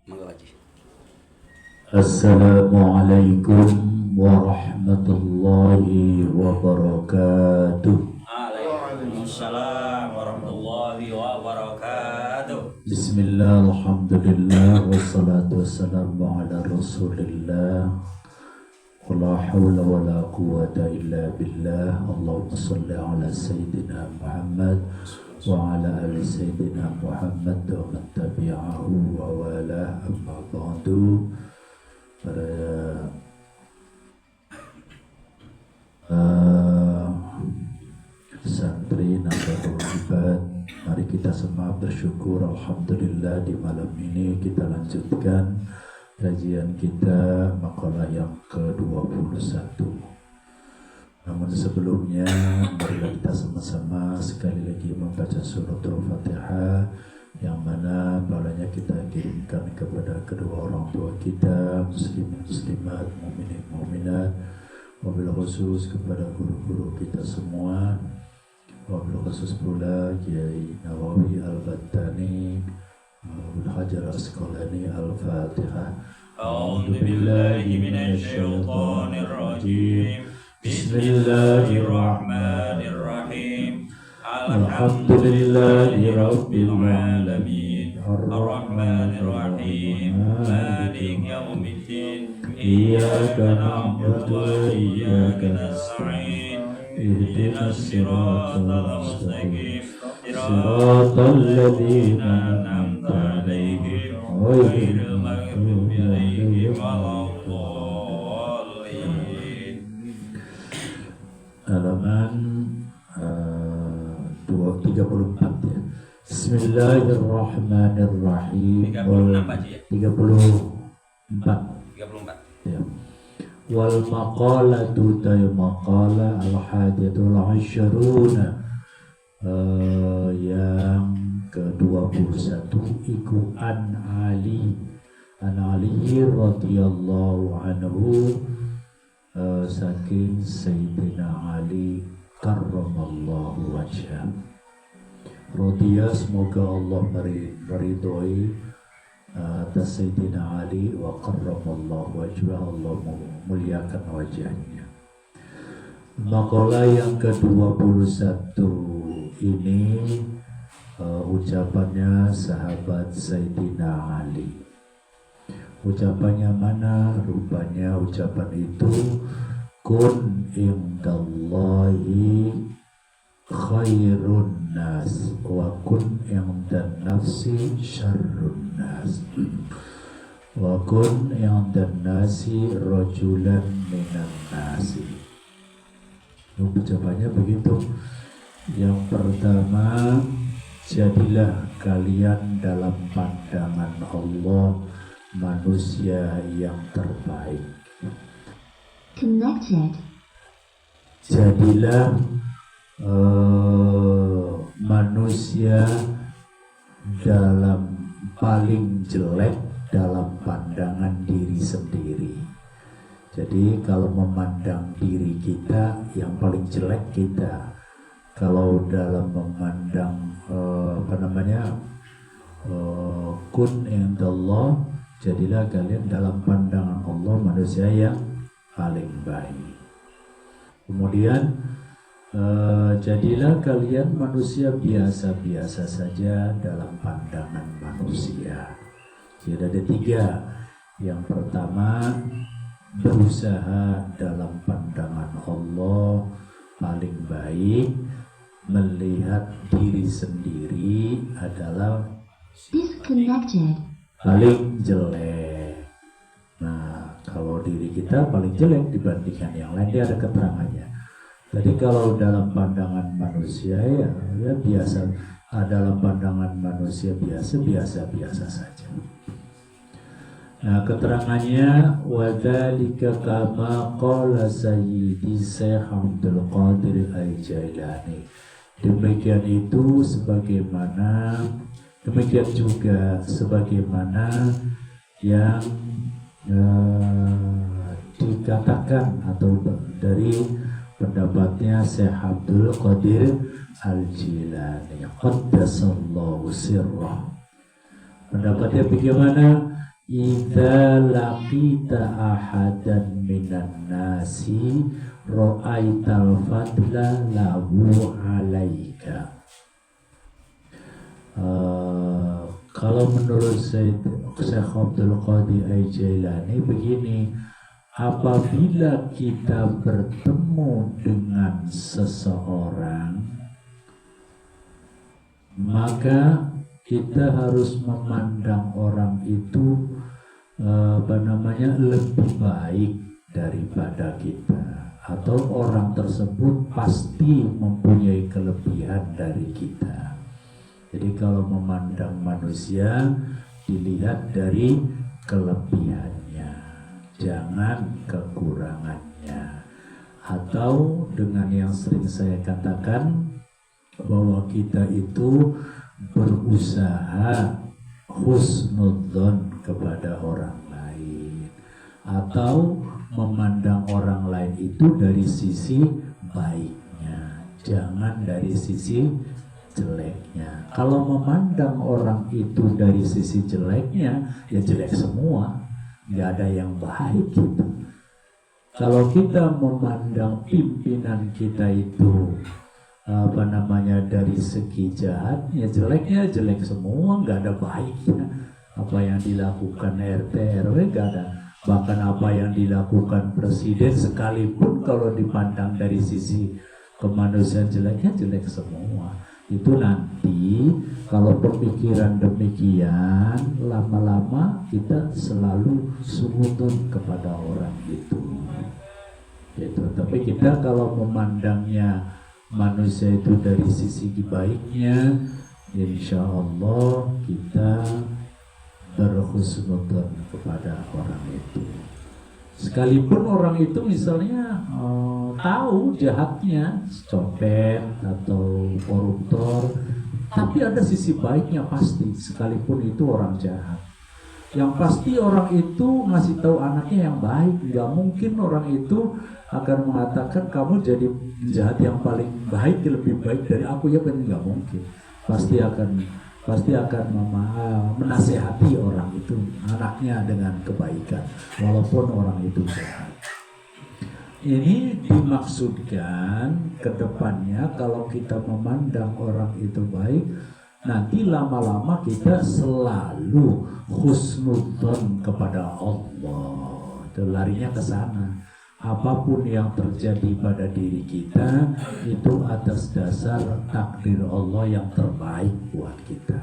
Mangga Haji. Assalamualaikum warahmatullahi wabarakatuh. Waalaikumsalam warahmatullahi wabarakatuh. Bismillah, alhamdulillah, wassalatu wassalamu ala rasulillah. Wala hawla wala quwata illa billah. Allahumma salli ala Sayyidina Muhammad wa ala ali Sayyidina Muhammad wa man tabi'ahu wa wala amma ba'du. Para santri Nahdlatul Ibad, mari kita semua bersyukur alhamdulillah di malam ini kita lanjutkan kajian kita makalah yang ke-21. Namun sebelumnya marilah kita sama-sama sekali lagi membaca surat Al-Fatihah yang mana pahalanya kita kirimkan kepada kedua orang tua kita, muslimin muslimat, mukminin mukminat, wabil khusus kepada guru-guru kita semua, wabil khusus pula Kiai Nawawi Al-Battani, Abdul Hajar Asqalani. Al-Fatihah. A'udzu billahi minasyaitonir rajim. Bismillahirrahmanirrahim. Alhamdulillahi rabbil alamin. Ar-Rahmanir Rahim. Maliki yaumiddin. Iyyaka na'budu wa iyyaka nasta'in. Ihdinas siratal mustaqim. Siratal ladzina an'amta 'alaihim ghairil maghdubi 'alaihim waladdallin. Halaman 34 ya. Bismillahirrahmanirrahim. 36 Pak Ji ya? 34 ya. Wal maqalatu tayu maqala al-hadiyatul asyruna, yang ke-21 iku an Ali radhiyallahu anhu, saking Sayyidina Ali karramallahu wajhah. Radhiya, semoga Allah meridhoi atas Sayyidina Ali, wa karramallahu wajhah, Allah memuliakan wajahnya. Makalah yang ke-21 ini ucapannya sahabat Sayyidina Ali. Ucapannya mana? Rupanya ucapan itu kun indallahi khairun nas wa kun indan nafsi syarrun nas wa kun indan nasi rajulan minan nasi. Ucapannya begitu. Yang pertama, jadilah kalian dalam pandangan Allah manusia yang terbaik. Connected. Jadilah manusia dalam paling jelek dalam pandangan diri sendiri. Jadi kalau memandang diri kita, yang paling jelek kita. Kalau dalam memandang kun indallah, jadilah kalian dalam pandangan Allah manusia yang paling baik. Kemudian jadilah kalian manusia biasa-biasa saja dalam pandangan manusia. Jadi ada 3. Yang pertama, berusaha dalam pandangan Allah paling baik, melihat diri sendiri adalah Disconnected. paling jelek. Nah, kalau diri kita paling jelek dibandingkan yang lain, dia ada keterangannya. Tadi kalau dalam pandangan manusia ya biasa, dalam pandangan manusia biasa saja. Nah, keterangannya wadzalika kama qala sayyidi Syekh Abdul Qadir Al-Jailani. Demikian juga sebagaimana yang dikatakan atau dari pendapatnya Syekh Abdul Qadir Al-Jilani qaddasallahu sirrah. Pendapatnya bagaimana? idza laqita ahadan minan nasi ra'aital fadla lahu alaika. Kalau menurut Syekh Abdul Qadir Al-Jailani begini, apabila kita bertemu dengan seseorang, maka kita harus memandang orang itu lebih baik daripada kita, atau orang tersebut pasti mempunyai kelebihan dari kita. Jadi kalau memandang manusia dilihat dari kelebihannya, jangan kekurangannya. Atau dengan yang sering saya katakan, bahwa kita itu berusaha husnudzon kepada orang lain, atau memandang orang lain itu dari sisi baiknya, jangan dari sisi jeleknya. Kalau memandang orang itu dari sisi jeleknya, ya jelek semua, nggak ada yang baik gitu. Kalau kita memandang pimpinan kita itu dari segi jahatnya, jeleknya jelek semua, nggak ada baiknya. Apa yang dilakukan RT RW nggak ada. Bahkan apa yang dilakukan presiden sekalipun kalau dipandang dari sisi kemanusiaan jeleknya jelek semua. Itu nanti kalau pemikiran demikian, lama-lama kita selalu sungguh kepada orang itu. Gitu. Tapi kita kalau memandangnya manusia itu dari sisi baiknya, insya Allah kita berhusnudzon kepada orang itu. Sekalipun orang itu misalnya tahu jahatnya, copet atau koruptor, tapi ada sisi baiknya pasti, sekalipun itu orang jahat. Yang pasti orang itu ngasih tahu anaknya yang baik. Gak mungkin orang itu akan mengatakan kamu jadi penjahat yang paling baik, lebih baik dari aku, ya benar, nggak mungkin. Pasti akan menasehati orang itu, anaknya dengan kebaikan, walaupun orang itu jahat. Ini dimaksudkan ke depannya kalau kita memandang orang itu baik, nanti lama-lama kita selalu husnudzon kepada Allah. Itu larinya ke sana. Apapun yang terjadi pada diri kita itu atas dasar takdir Allah yang terbaik buat kita.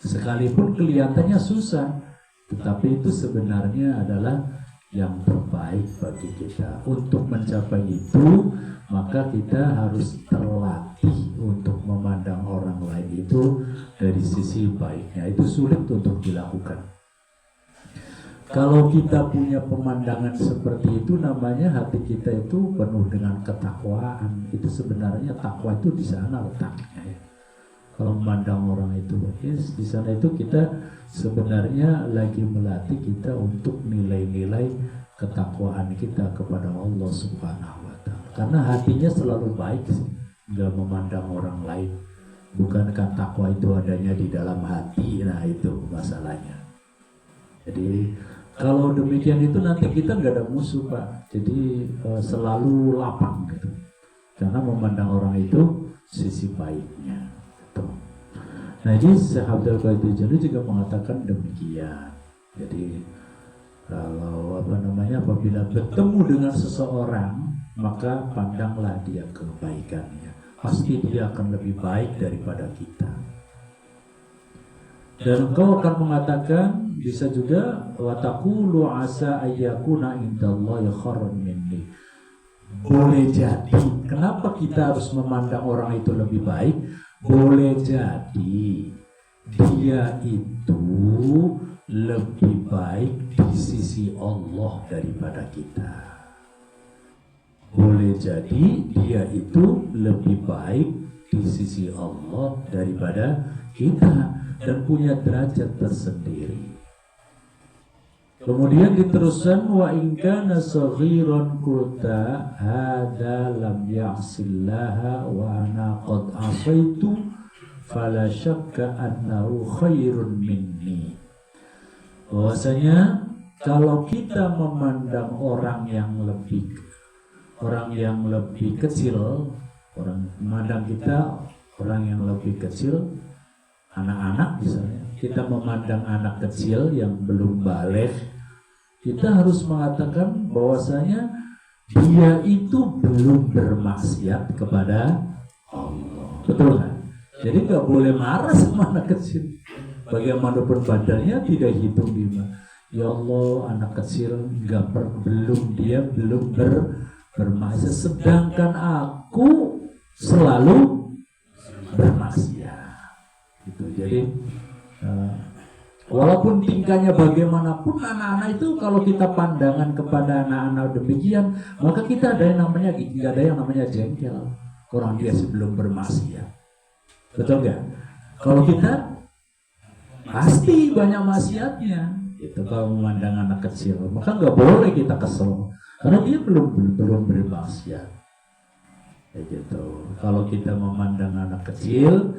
Sekalipun kelihatannya susah, tetapi itu sebenarnya adalah yang terbaik bagi kita. Untuk mencapai itu, maka kita harus terlatih untuk memandang orang lain itu dari sisi baiknya. Itu sulit untuk dilakukan. Kalau kita punya pemandangan seperti itu, namanya hati kita itu penuh dengan ketakwaan. Itu sebenarnya takwa itu di sana letaknya ya. Kalau memandang orang itu, yes, di sana itu kita sebenarnya lagi melatih kita untuk nilai-nilai ketakwaan kita kepada Allah Subhanahu wa Ta'ala. Karena hatinya selalu baik sih, nggak memandang orang lain. Bukankah takwa itu adanya di dalam hati? Nah itu masalahnya. Jadi kalau demikian itu nanti kita nggak ada musuh Pak. Jadi selalu lapang gitu. Karena memandang orang itu sisi baiknya. Gitu. Nah ini Syekh Abdul Qadir Jilani juga mengatakan demikian. Jadi kalau apabila bertemu dengan seseorang, maka pandanglah dia kebaikannya. Pasti dia akan lebih baik daripada kita. Dan engkau akan mengatakan, bisa juga wataqulu asa ayyakuna indallahi khairun minni. Boleh jadi, kenapa kita harus memandang orang itu lebih baik? Boleh jadi dia itu lebih baik di sisi Allah daripada kita. Boleh jadi dia itu lebih baik di sisi Allah daripada kita dan punya derajat tersendiri. Kemudian diteruskan wa in kana saghiran qulta hadza lam ya'sillaha wa ana qad asaitu fala syakka annahu khairun minni. bahwasanya kalau kita memandang orang yang lebih kecil, orang memandang kita orang yang lebih kecil, anak-anak misalnya, kita memandang anak kecil yang belum baligh, kita harus mengatakan bahwasanya dia itu belum bermaksiat kepada Allah. Betul kan? Jadi nggak boleh marah sama anak kecil. Bagaimanapun badannya tidak hitung lima. Ya Allah, anak kecil belum bermaksiat, sedangkan aku selalu bermaksiat. Gitu. Jadi walaupun tingkahnya bagaimanapun, anak-anak itu kalau kita pandangan kepada anak-anak demikian, maka kita nggak ada yang namanya jengkel. Orang dia sebelum bermaksiat, betul nggak? Kalau kita pasti banyak maksiatnya. Itu kalau memandang anak kecil, maka nggak boleh kita kesel karena dia belum bermaksiat. Kayak gitu. Kalau kita memandang anak kecil,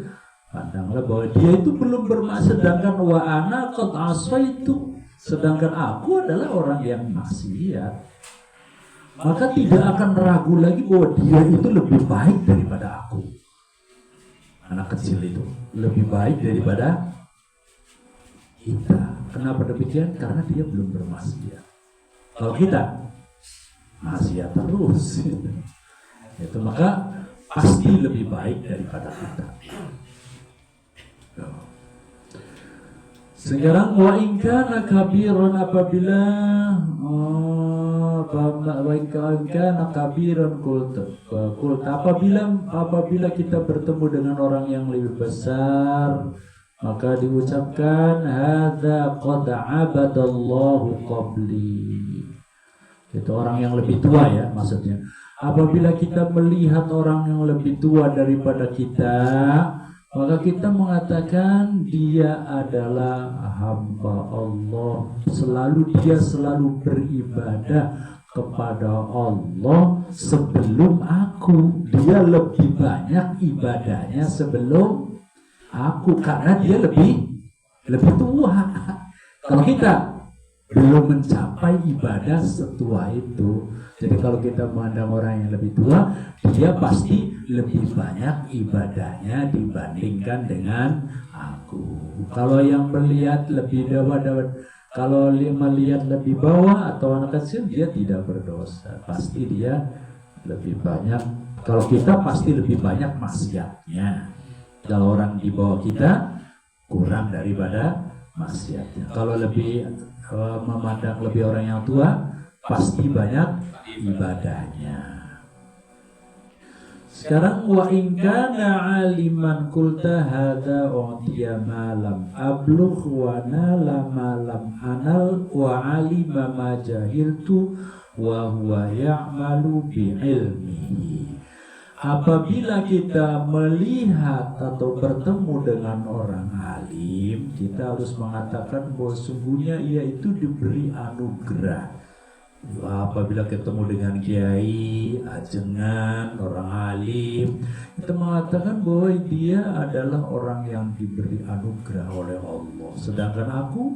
pandanglah bahwa dia itu belum bermaksiat, sedangkan wa ana qad asaitu, sedangkan aku adalah orang yang maksiat. Maka tidak akan ragu lagi bahwa dia itu lebih baik daripada aku. Anak kecil itu lebih baik daripada kita. Kenapa demikian? Karena dia belum bermaksiat. Kalau kita maksiat terus, itu maka pasti lebih baik daripada kita. Sekarang wa in kana kabiran, apabila apabila kita bertemu dengan orang yang lebih besar, maka diucapkan hadza qad abadallahu qabli. Itu orang yang lebih tua ya maksudnya. Apabila kita melihat orang yang lebih tua daripada kita, maka kita mengatakan dia adalah hamba Allah. Dia selalu beribadah kepada Allah sebelum aku. Dia lebih banyak ibadahnya sebelum aku karena dia lebih tua. Kalau kita belum mencapai ibadah setua itu, jadi kalau kita memandang orang yang lebih tua, dia pasti lebih banyak ibadahnya dibandingkan dengan aku. Kalau yang melihat lebih kalau melihat lebih bawah atau anak kecil, dia tidak berdosa. Pasti dia lebih banyak. Kalau kita pasti lebih banyak maksiatnya. Kalau orang di bawah kita kurang daripada maksiatnya. Kalau lebih memandang lebih orang yang tua, pasti banyak ibadahnya. Sekarang wa in kana aliman qulta hadza utiya ma lam ablugh wa nala ma lam anal wa alima ma jahiltu wa huwa ya'malu bi ilmihi. Apabila kita melihat atau bertemu dengan orang alim, kita harus mengatakan bahwa sungguhnya ia itu diberi anugerah. Apabila ketemu dengan kiai, ajengan, orang alim, kita mengatakan bahwa dia adalah orang yang diberi anugerah oleh Allah. Sedangkan aku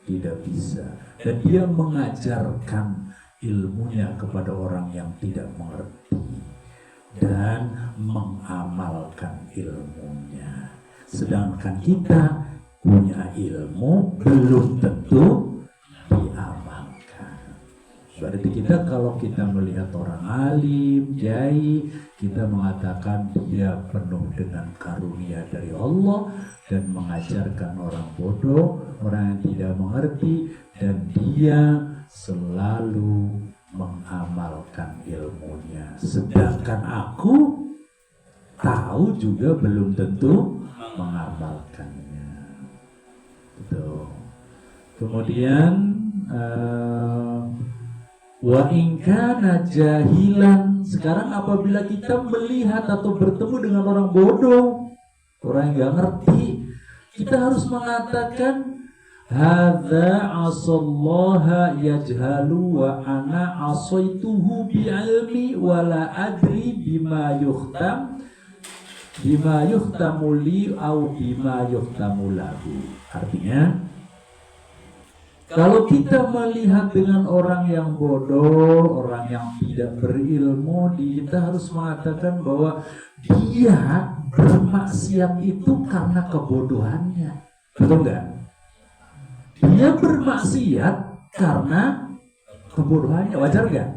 tidak bisa. Dan dia mengajarkan ilmunya kepada orang yang tidak mengerti dan mengamalkan ilmunya. Sedangkan kita punya ilmu belum tentu diamalkan. Berarti kita kalau kita melihat orang alim, kiai, kita mengatakan dia penuh dengan karunia dari Allah dan mengajarkan orang bodoh, orang yang tidak mengerti, dan dia selalu mengamalkan ilmunya. Sedangkan aku tahu juga belum tentu mengamalkannya. Gitu. Kemudian wa in kana jahilan. Sekarang apabila kita melihat atau bertemu dengan orang bodoh, orang yang gak ngerti, kita harus mengatakan hadza asallaha yajhalu wa ana asaituhu bi'ilmi wa la adri bima yuhtamu li au bima yuhtamu lahu. Artinya, Kalau kita melihat dengan orang yang bodoh, orang yang tidak berilmu, kita harus mengatakan bahwa dia bermaksiat itu karena kebodohannya. Betul nggak? Dia bermaksiat karena kebodohannya. Wajar nggak?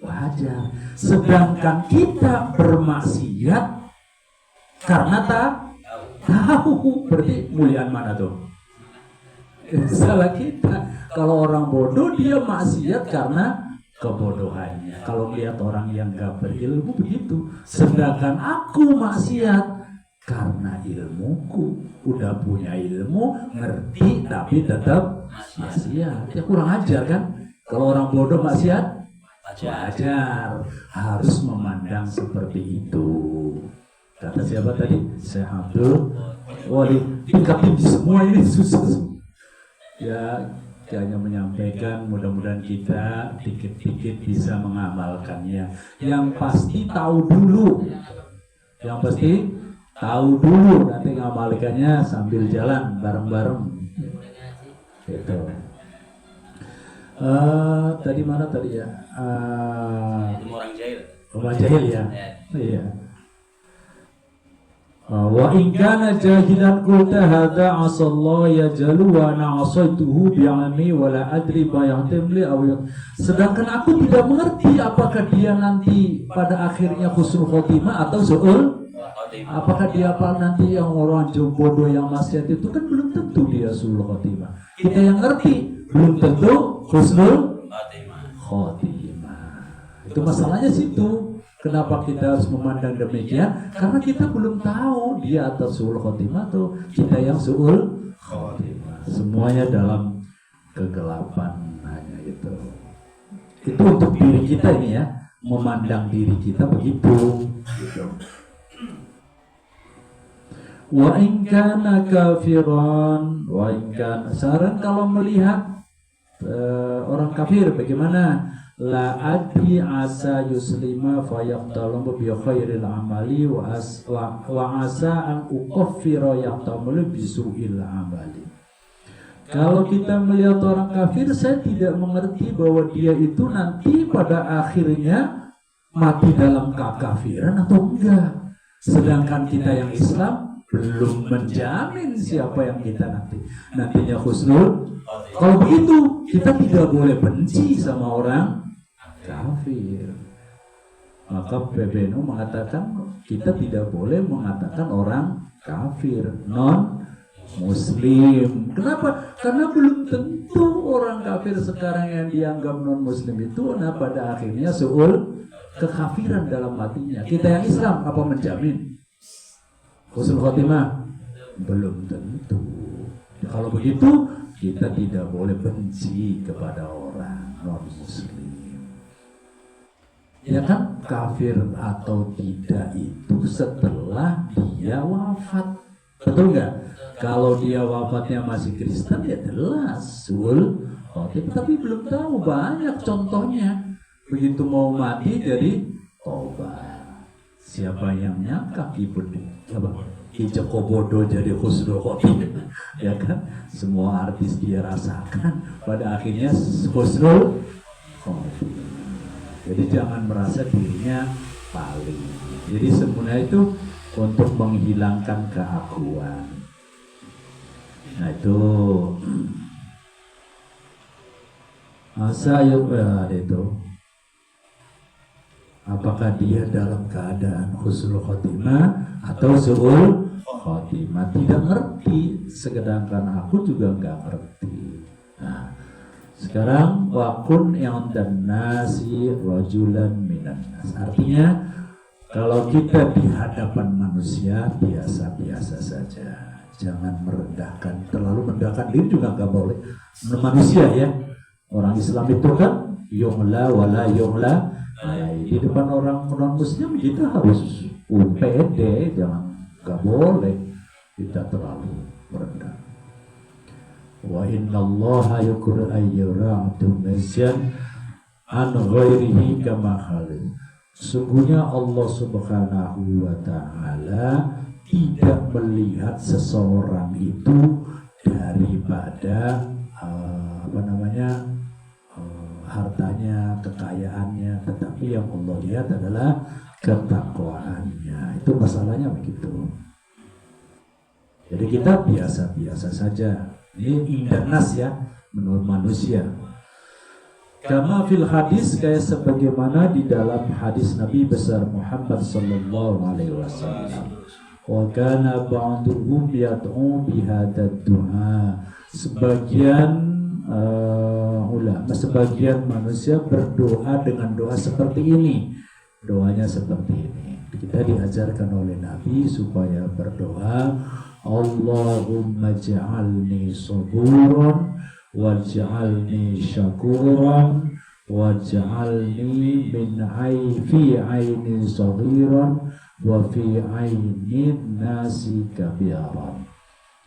Wajar. Sedangkan kita bermaksiat karena tak tahu. Berarti muliaan mana tuh? Salah kita. Kalau orang bodoh dia maksiat karena kebodohannya. Kalau melihat orang yang gak berilmu begitu. Sedangkan aku maksiat karena ilmuku. Udah punya ilmu, ngerti, tapi tetap maksiat. Ya kurang ajar kan? Kalau orang bodoh maksiat, wajar. Harus memandang seperti itu. Kata siapa tadi? Syekh Abdul Wali. Tingkatin semua ini susah. Ya, hanya menyampaikan, mudah-mudahan kita dikit-dikit bisa mengamalkannya. Yang pasti tahu dulu. Yang pasti tahu dulu, nanti ngamalkannya sambil jalan bareng-bareng. Gitu. Tadi mana tadi ya? Orang jahil. Orang jahil ya. Iya. Wa in kana jahilan qulta hadza asallahu yajalu wa ana asaituhu bi'ami wa la adri ma yahtim li aw. Sedangkan aku tidak mengerti apakah dia nanti pada akhirnya husnul khotimah atau su'ul. Apakah dia nanti yang orang bodoh yang maksiat itu kan belum tentu dia su'ul khotimah. Kita yang ngerti belum tentu husnul khotimah. Itu masalahnya situ. Kenapa kita harus memandang demikian? Karena kita belum tahu dia atas su'ul khotimah atau kita yang su'ul khotimah. Semuanya dalam kegelapan hanya itu. Itu untuk diri kita ini ya, memandang diri kita begitu. Gitu. Wa in kana kafiran, wa in kana. Sekarang kalau melihat orang kafir bagaimana? La adri asa yuslima fayaqtalu bi khairil amali wa asa an ukaffira yaqtalu bi su'il amali. Kalau kita melihat orang kafir, saya tidak mengerti bahwa dia itu nanti pada akhirnya mati dalam kekafiran atau enggak. Sedangkan kita yang Islam belum menjamin siapa yang kita nantinya husnul. Kalau begitu kita tidak boleh benci sama orang kafir. Maka PBNU mengatakan kita tidak boleh mengatakan orang kafir, non muslim. Kenapa? Karena belum tentu orang kafir sekarang yang dianggap non muslim itu pada akhirnya su'ul kekafiran dalam hatinya. Kita yang Islam apa menjamin husnul khotimah? Belum tentu. Kalau begitu kita tidak boleh benci kepada orang non muslim. Ya kan, kafir atau tidak itu setelah dia wafat. Betul nggak? Kalau dia wafatnya masih Kristen ya jelas su'ul khotimah. Tapi belum tahu, banyak contohnya. Begitu mau mati jadi tobat. Siapa yang nyangka Ki Joko Bodo jadi husnul khotimah? Ya kan? Semua artis dia rasakan pada akhirnya husnul khotimah. Jadi jangan merasa dirinya paling. Jadi sebenarnya itu untuk menghilangkan keakuan. Nah itu itu. Apakah dia dalam keadaan husnul khotimah atau su'ul khotimah? Tidak ngerti. Sedangkan aku juga nggak ngerti. Nah, sekarang wakun yang dan nasi rajulan minan nas. Artinya kalau kita di hadapan manusia biasa-biasa saja. Jangan merendahkan, terlalu merendahkan diri juga nggak boleh. Manusia ya. Orang Islam itu kan yu'la wala yu'la. Di depan orang non muslim kita harus pede, jangan nggak boleh kita terlalu merendah. Wa inna allaha yukur ayyura'atu nasyan an ghairihi kama khalid. Sungguhnya Allah subhanahu wa ta'ala tidak melihat seseorang itu daripada hartanya, kekayaannya, tetapi yang Allah lihat adalah ketakwaannya. Itu masalahnya begitu. Jadi kita biasa-biasa saja. Ini indanas ya, menurut manusia. Kama fil hadis, kayak sebagaimana di dalam hadis Nabi besar Muhammad sallallahu alaihi wasallam. Wa kana ba'duhum yad'u bihadzal du'a. Sebagian manusia berdoa dengan doa seperti ini. Doanya seperti ini. Kita diajarkan oleh Nabi supaya berdoa, Allahumma ja'alni saburan waj'alni syakuran waj'alni min fi aini saghiran wa fi aini nasi kabiran.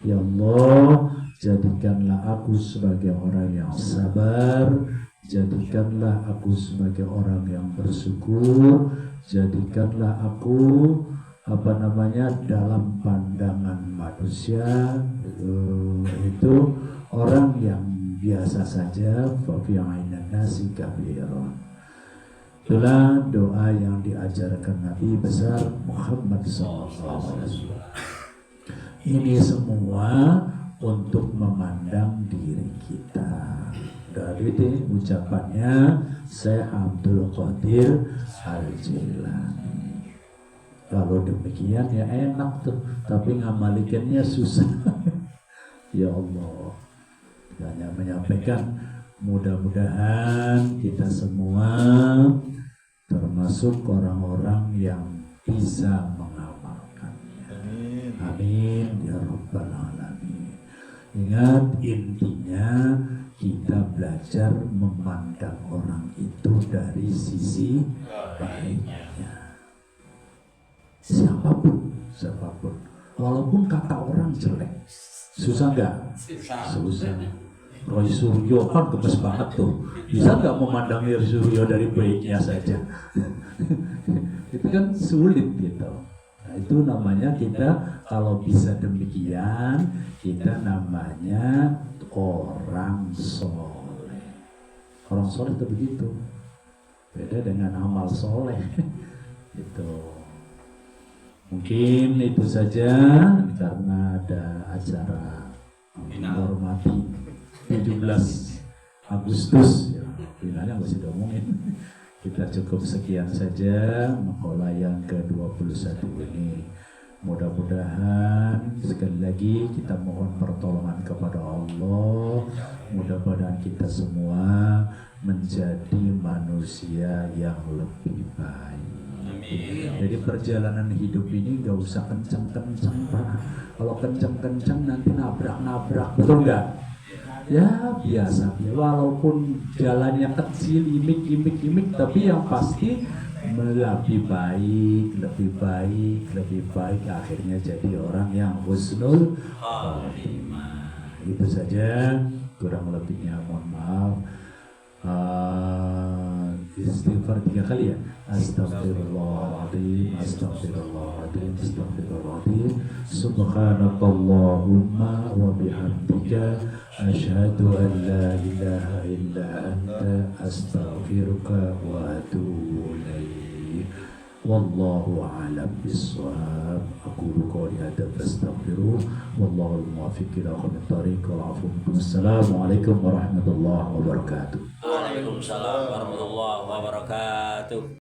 Ya Allah, jadikanlah aku sebagai orang yang sabar, jadikanlah aku sebagai orang yang bersyukur, jadikanlah aku dalam pandangan manusia itu orang yang biasa saja, fa fi ainin nasi kabiran. Itulah doa yang diajarkan Nabi besar Muhammad SAW. Ini semua untuk memandang diri kita. Dari ucapannya Syekh Abdul Qadir Al-Jilani. Kalau demikian ya enak tuh, tapi ngamalikannya susah. Ya Allah, hanya menyampaikan, mudah-mudahan kita semua termasuk orang-orang yang bisa mengamalkannya. Amin ya rabbal alamin. Ingat, intinya kita belajar memandang orang itu dari sisi baiknya. Siapapun, walaupun kata orang jelek, susah nggak? Susah. Roy Suryo kan gemes banget tuh, bisa nggak memandang Roy Suryo dari baiknya saja? Itu kan sulit gitu. Nah, itu namanya kita kalau bisa demikian, kita namanya orang soleh. Orang soleh itu begitu, beda dengan amal soleh. Gitu. Mungkin itu saja karena ada acara menghormati 17 Agustus ya, finalnya nggak usah diomongin. Kita cukup sekian saja makalah yang ke-21 ini. Mudah-mudahan sekali lagi kita mohon pertolongan kepada Allah. Mudah-mudahan kita semua menjadi manusia yang lebih baik. Jadi perjalanan hidup ini gak usah kencang-kencang Pak. Kalau kencang-kencang nanti nabrak-nabrak, betul nggak? Ya biasa, walaupun jalannya kecil, imik, tapi yang pasti lebih baik, akhirnya jadi orang yang husnul khotimah. Itu saja, kurang lebihnya mohon maaf. Istighfar 3 kali ya. Astaghfirullahaladzim, astaghfirullahaladzim, astaghfirullahaladzim. Subhanakallahumma wa bihamdika asyhadu an la ilaha illa anta astaghfiruka wa atubu ilaik. Wallahu a'lam bissawab. Aqulu qawli hadza fastaghfiruh wallahu al-muwaffiq ila aqwamit thariq wal 'afwu minkum. Assalamualaikum warahmatullahi wabarakatuh. Waalaikumsalam warahmatullahi wabarakatuh.